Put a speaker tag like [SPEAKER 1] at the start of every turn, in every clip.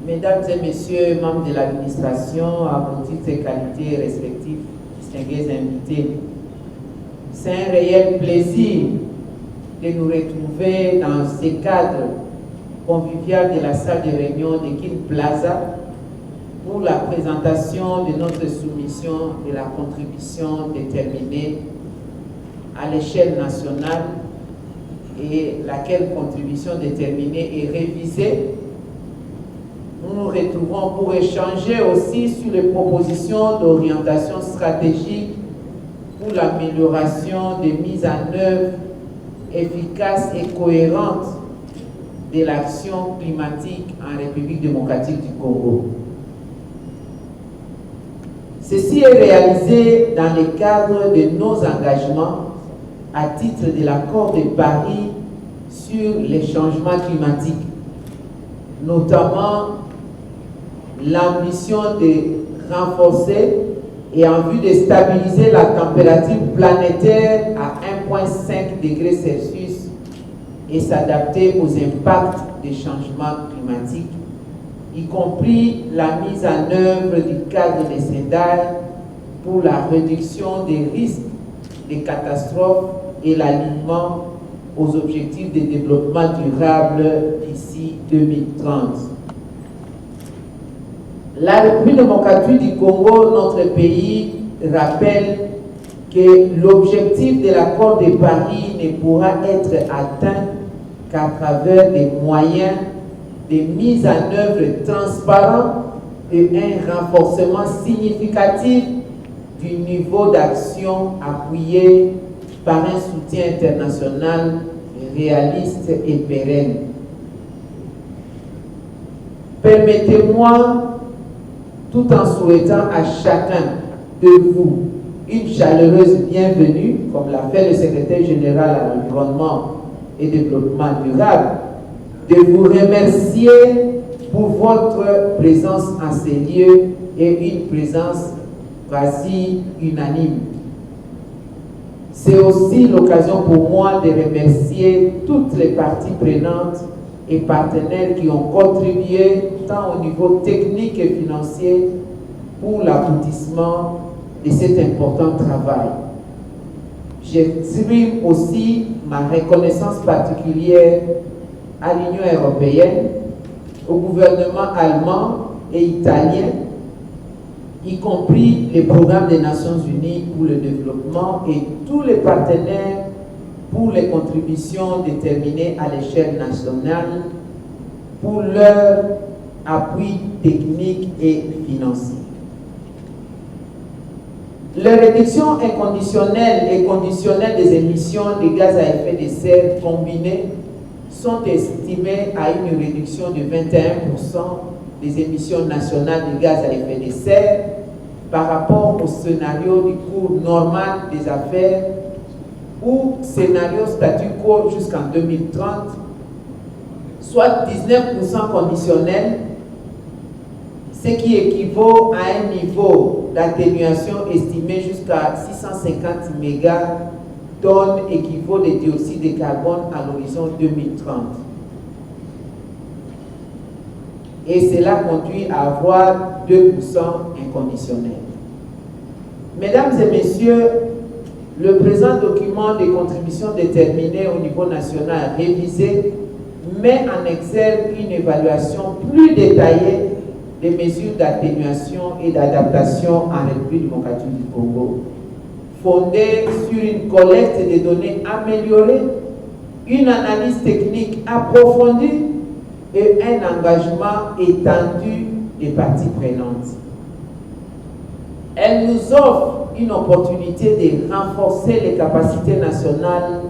[SPEAKER 1] Mesdames et Messieurs, membres de l'administration, à vos titres et qualités respectifs, distingués invités, c'est un réel plaisir de nous retrouver dans ce cadre convivial de la salle de réunion de King Plaza pour la présentation de notre soumission de la contribution déterminée à l'échelle nationale et laquelle contribution déterminée est révisée. Nous nous retrouvons pour échanger aussi sur les propositions d'orientation stratégique pour l'amélioration des mises en œuvre efficaces et cohérentes de l'action climatique en République démocratique du Congo. Ceci est réalisé dans le cadre de nos engagements à titre de l'accord de Paris sur les changements climatiques, notamment l'ambition de renforcer et en vue de stabiliser la température planétaire à 1,5 degrés Celsius et s'adapter aux impacts des changements climatiques, y compris la mise en œuvre du cadre de Sendai pour la réduction des risques de catastrophes et l'alignement aux objectifs de développement durable d'ici 2030. La République démocratique du Congo, notre pays, rappelle que l'objectif de l'accord de Paris ne pourra être atteint qu'à travers des moyens de mise en œuvre transparents et un renforcement significatif du niveau d'action appuyé par un soutien international réaliste et pérenne. Permettez-moi, tout en souhaitant à chacun de vous une chaleureuse bienvenue, comme l'a fait le secrétaire général à l'environnement et développement durable, de vous remercier pour votre présence en ces lieux et une présence quasi unanime. C'est aussi l'occasion pour moi de remercier toutes les parties prenantes et partenaires qui ont contribué tant au niveau technique et financier pour l'aboutissement de cet important travail. J'exprime aussi ma reconnaissance particulière à l'Union européenne, au gouvernement allemand et italien, y compris les programmes des Nations Unies pour le développement et tous les partenaires pour les contributions déterminées à l'échelle nationale pour leur appui technique et financier. Les réductions inconditionnelles et conditionnelles des émissions de gaz à effet de serre combinées sont estimées à une réduction de 21% des émissions nationales de gaz à effet de serre par rapport au scénario du cours normal des affaires ou scénario statu quo jusqu'en 2030, soit 19% conditionnel, ce qui équivaut à un niveau d'atténuation estimé jusqu'à 650 mégatonnes équivaut de dioxyde de carbone à l'horizon 2030. Et cela conduit à avoir 2% inconditionnel. Mesdames et messieurs, le présent document de contribution déterminée au niveau national révisé met en exergue une évaluation plus détaillée des mesures d'atténuation et d'adaptation en République démocratique du Congo, fondée sur une collecte de données améliorée, une analyse technique approfondie et un engagement étendu des parties prenantes. Elle nous offre une opportunité de renforcer les capacités nationales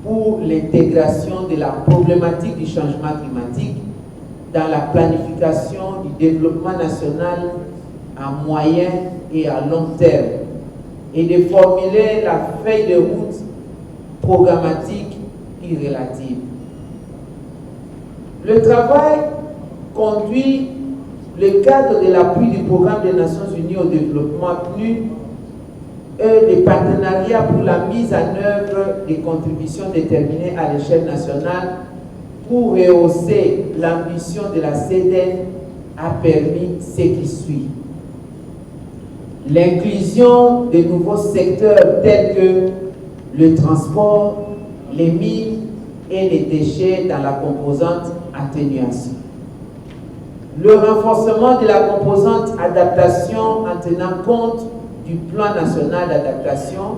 [SPEAKER 1] pour l'intégration de la problématique du changement climatique dans la planification du développement national à moyen et à long terme et de formuler la feuille de route programmatique et relative. Le travail conduit le cadre de l'appui du programme des Nations Unies au développement PNUD et les partenariats pour la mise en œuvre des contributions déterminées à l'échelle nationale pour rehausser l'ambition de la CEDEN a permis ce qui suit. L'inclusion de nouveaux secteurs tels que le transport, les mines et les déchets dans la composante atténuation. Le renforcement de la composante adaptation en tenant compte du plan national d'adaptation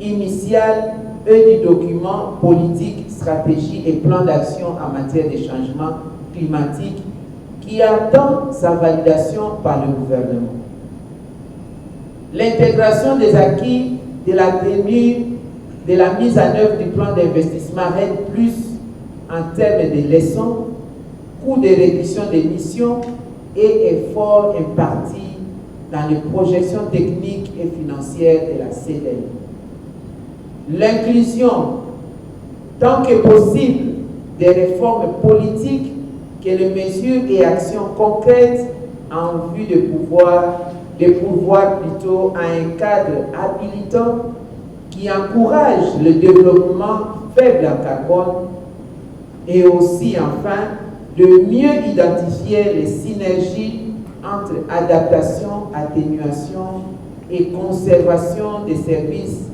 [SPEAKER 1] initial et du document politique, stratégie et plan d'action en matière de changement climatique qui attend sa validation par le gouvernement. L'intégration des acquis de la tenue de la mise en œuvre du plan d'investissement RED plus en termes de leçons, coûts de réduction d'émissions et efforts impartis dans les projections techniques et financières de la CDL. L'inclusion, tant que possible, des réformes politiques que les mesures et actions concrètes en vue de pourvoir plutôt à un cadre habilitant qui encourage le développement faible en carbone et aussi enfin de mieux identifier les synergies entre adaptation, atténuation et conservation des services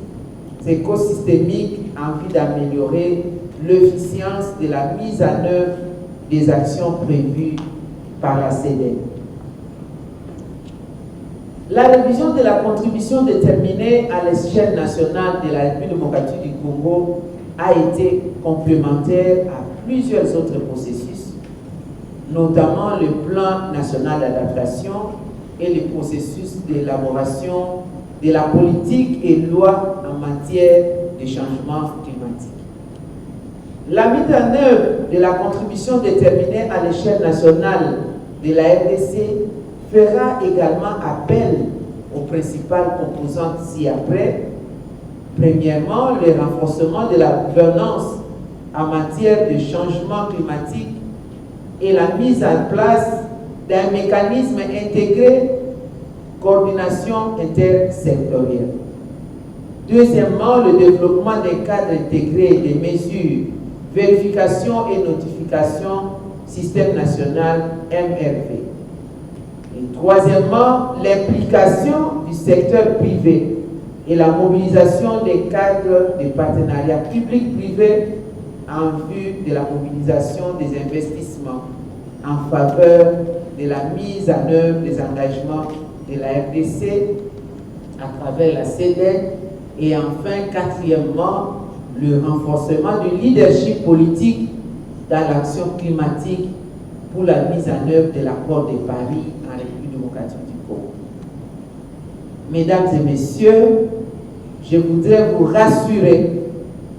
[SPEAKER 1] écosystémiques en vue d'améliorer l'efficience de la mise en œuvre des actions prévues par la CDL. La révision de la contribution déterminée à l'échelle nationale de la République démocratique du Congo a été complémentaire à plusieurs autres processus, notamment le plan national d'adaptation et le processus d'élaboration de la politique et loi en matière de changement climatique. La mise en œuvre de la contribution déterminée à l'échelle nationale de la RDC fera également appel aux principales composantes ci-après. Premièrement, le renforcement de la gouvernance en matière de changement climatique et la mise en place d'un mécanisme intégré, coordination intersectorielle. Deuxièmement, le développement d'un cadre intégré des mesures, vérification et notification, système national MRV. Et troisièmement, l'implication du secteur privé et la mobilisation des cadres de partenariats publics-privés en vue de la mobilisation des investissements en faveur de la mise en œuvre des engagements de la RDC à travers la CDL. Et enfin, quatrièmement, le renforcement du leadership politique dans l'action climatique pour la mise en œuvre de l'accord de Paris en République démocratique du Congo. Mesdames et messieurs, je voudrais vous rassurer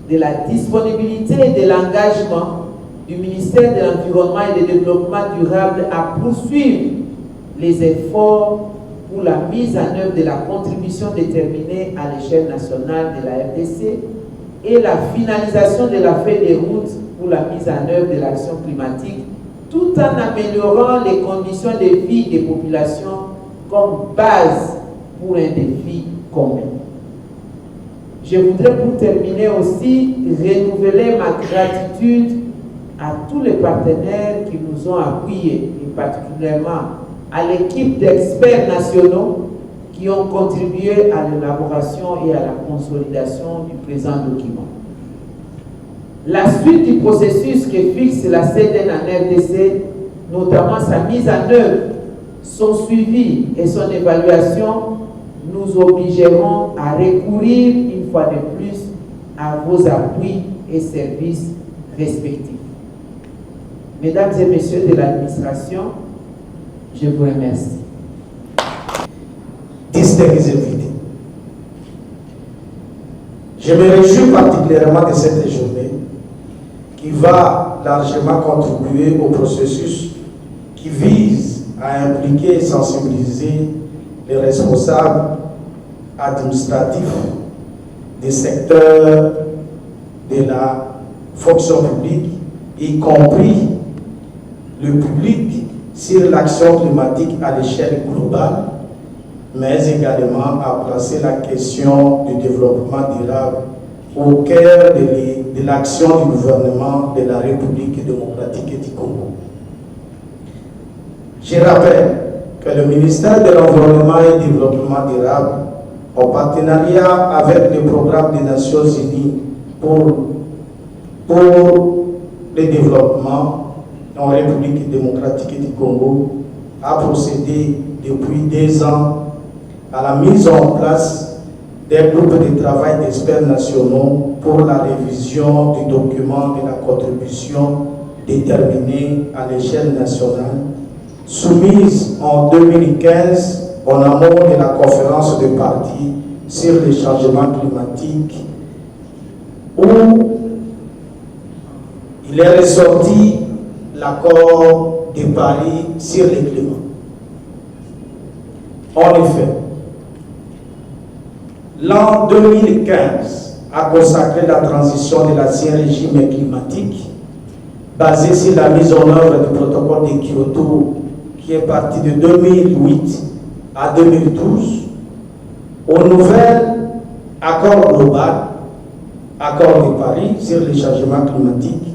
[SPEAKER 1] de la disponibilité et de l'engagement du ministère de l'Environnement et du Développement durable à poursuivre les efforts pour la mise en œuvre de la contribution déterminée à l'échelle nationale de la RDC et la finalisation de la feuille de route pour la mise en œuvre de l'action climatique, tout en améliorant les conditions de vie des populations comme base pour un défi commun. Je voudrais pour terminer aussi renouveler ma gratitude à tous les partenaires qui nous ont appuyés, et particulièrement à l'équipe d'experts nationaux qui ont contribué à l'élaboration et à la consolidation du présent document. La suite du processus que fixe la CDN en RDC, notamment sa mise en œuvre, son suivi et son évaluation, nous obligeront à recourir une fois de plus à vos appuis et services respectifs. Mesdames et messieurs de l'administration, je vous remercie.
[SPEAKER 2] Distingués invités, je me réjouis particulièrement de cette journée qui va largement contribuer au processus qui vise à impliquer et sensibiliser les responsables administratifs des secteurs de la fonction publique, y compris le public, sur l'action climatique à l'échelle globale, mais également à placer la question du développement durable au cœur de l'action du gouvernement de la République démocratique du Congo. Je rappelle que le ministère de l'Environnement et du Développement durable, en partenariat avec le programme des Nations Unies pour le développement en République démocratique du Congo, a procédé depuis 2 ans à la mise en place des groupes de travail d'experts nationaux pour la révision du document de la contribution déterminée à l'échelle nationale, soumise en 2015 en amont de la conférence de parties sur les changements climatiques, où il est ressorti l'accord de Paris sur le climat. En effet, l'an 2015 a consacré la transition de l'ancien régime climatique basé sur la mise en œuvre du protocole de Kyoto qui est parti de 2008 à 2012 au nouvel accord global, accord de Paris sur les changements climatiques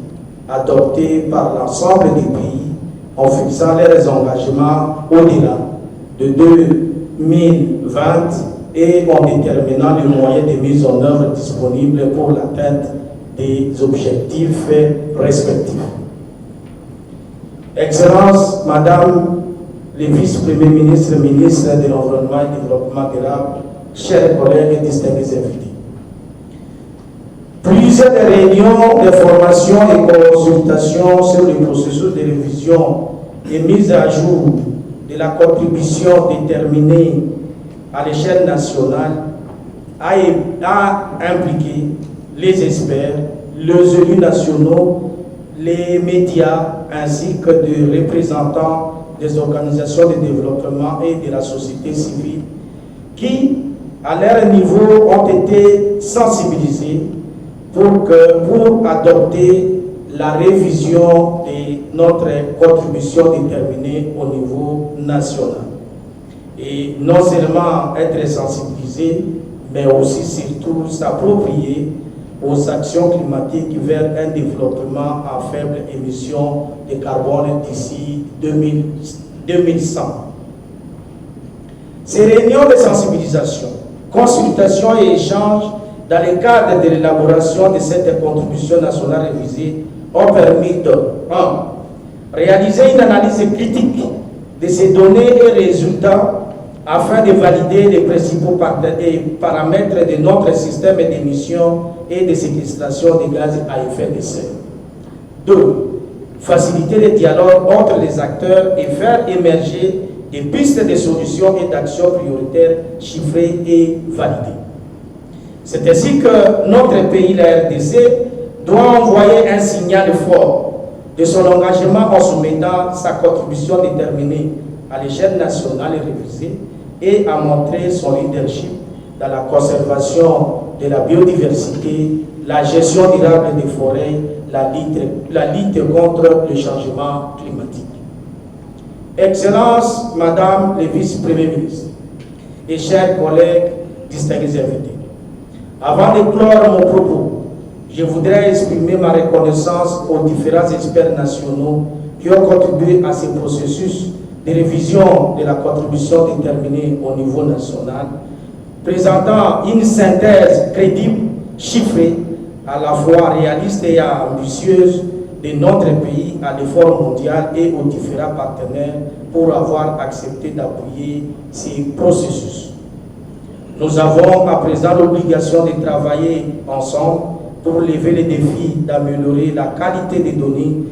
[SPEAKER 2] adopté par l'ensemble des pays en fixant leurs engagements au-delà de 2020 et en déterminant les moyens de mise en œuvre disponibles pour l'atteinte des objectifs respectifs. Excellence, Madame le vice-premier ministre, ministre de l'Environnement et du Développement durable, chers collègues et distingués invités. Plusieurs réunions de formation et consultations sur le processus de révision et mise à jour de la contribution déterminée à l'échelle nationale a impliqué les experts, les élus nationaux, les médias ainsi que des représentants des organisations de développement et de la société civile qui, à leur niveau, ont été sensibilisés pour adopter la révision de notre contribution déterminée au niveau national. Et non seulement être sensibilisé, mais aussi surtout s'approprier aux actions climatiques vers un développement à faible émission de carbone d'ici 2100. Ces réunions de sensibilisation, consultation et échanges dans le cadre de l'élaboration de cette contribution nationale révisée ont permis de 1. Réaliser une analyse critique de ces données et résultats afin de valider les principaux paramètres de notre système d'émission et de séquestration des gaz à effet de serre. 2. Faciliter le dialogue entre les acteurs et faire émerger des pistes de solutions et d'actions prioritaires chiffrées et validées. C'est ainsi que notre pays, la RDC, doit envoyer un signal fort de son engagement en soumettant sa contribution déterminée à l'échelle nationale et révisée et à montrer son leadership dans la conservation de la biodiversité, la gestion durable des forêts, la lutte contre le changement climatique. Excellence, Madame le vice-premier ministre et chers collègues distingués invités, avant de clore mon propos, je voudrais exprimer ma reconnaissance aux différents experts nationaux qui ont contribué à ce processus de révision de la contribution déterminée au niveau national, présentant une synthèse crédible, chiffrée, à la fois réaliste et ambitieuse de notre pays à l'effort mondial et aux différents partenaires pour avoir accepté d'appuyer ces processus. Nous avons à présent l'obligation de travailler ensemble pour lever les défis d'améliorer la qualité des données,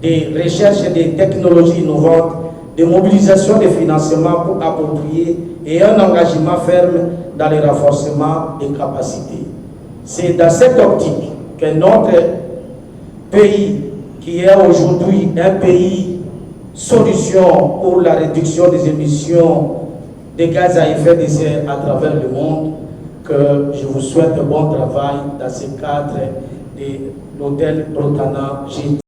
[SPEAKER 2] des recherches et des technologies innovantes, de mobilisation des financements pour approprier et un engagement ferme dans le renforcement des capacités. C'est dans cette optique que notre pays, qui est aujourd'hui un pays solution pour la réduction des émissions de gaz à effet de serre à travers le monde, que je vous souhaite un bon travail dans ce cadre de l'hôtel Rotana GT.